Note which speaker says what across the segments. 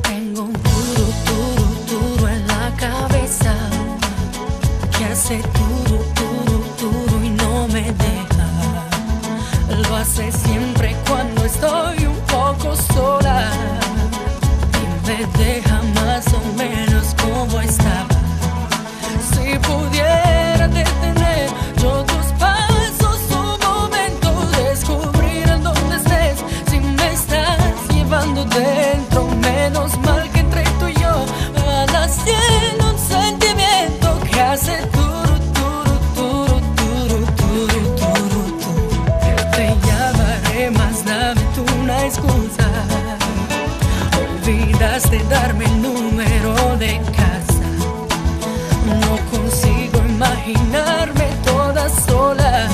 Speaker 1: Tengo un duro, duro, duro en la cabeza que hace duro, duro, duro y no me deja. Lo hace siempre cuando estoy un poco sola y me deja más o menos como estaba. Si pudiera detener yo tus pasos un momento, descubrir en dónde estés. Si me estás llevando dentro, menos mal que entre tú y yo ha nacido un sentimiento que hace duro, duro, duro, duro, duro, duro, duro. Yo te llamaré, más dame tú una excusa. Olvidaste darme el número de casa. No consigo imaginarme toda sola.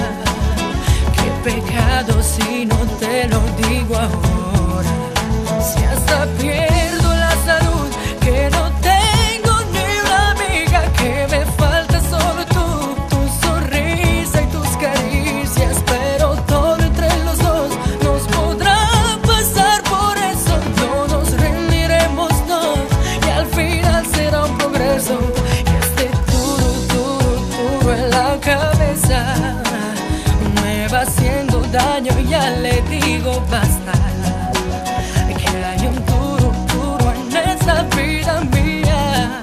Speaker 1: Qué pecado si no te lo digo ahora. Si hasta pierdo la salud, que no tengo ni una amiga, que me falta solo tú, tu sonrisa y tus caricias. Pero todo entre los dos nos podrá pasar, por eso no nos rendiremos, no. Y al final será un progreso. Me va haciendo daño, ya le digo basta. Que hay un duro, duro en esa vida mía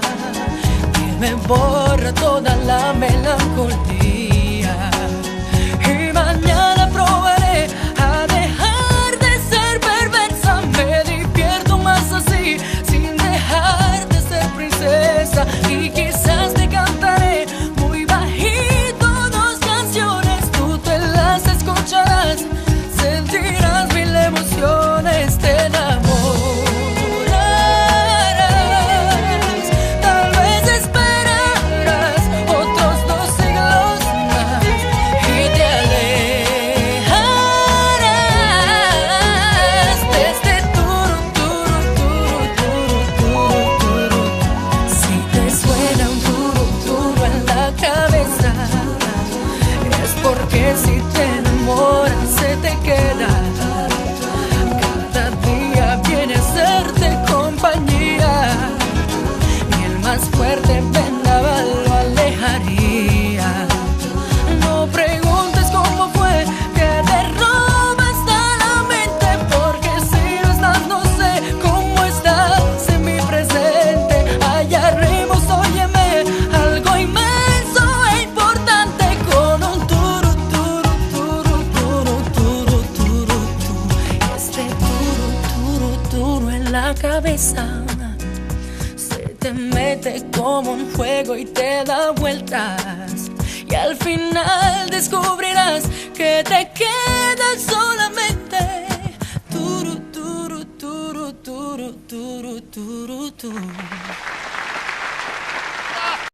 Speaker 1: que me borra toda la melancolía. Y mañana probaré a dejar de ser perversa. Me divierto más así, sin dejar de ser princesa. Y quizás te cantaré muy bajito dos canciones, tú te las escucharás, sentirás mil emociones, te enamorarás. Tal vez esperarás otros 2 siglos más y te alejarás de este duro, duro, duro, duro, duro, duro. Si te suena un duro, duro en la cabeza, es porque si te enamoras se te queda. Cada día viene a hacerte compañía y el más fuerte vendaval lo alejaría. No preguntes cómo fue que te robaste la mente, porque si no estás no sé cómo estás en mi presente. Hallaremos, óyeme, algo inmenso e importante con un duro, duro, duro, duro, duro, duro, duro. Este duro, duro, duro en la cabeza se te mete como un juego y te da vueltas. Y al final descubrirás que te quedas solamente duro, duro, duro, duro, duro, duro, duro.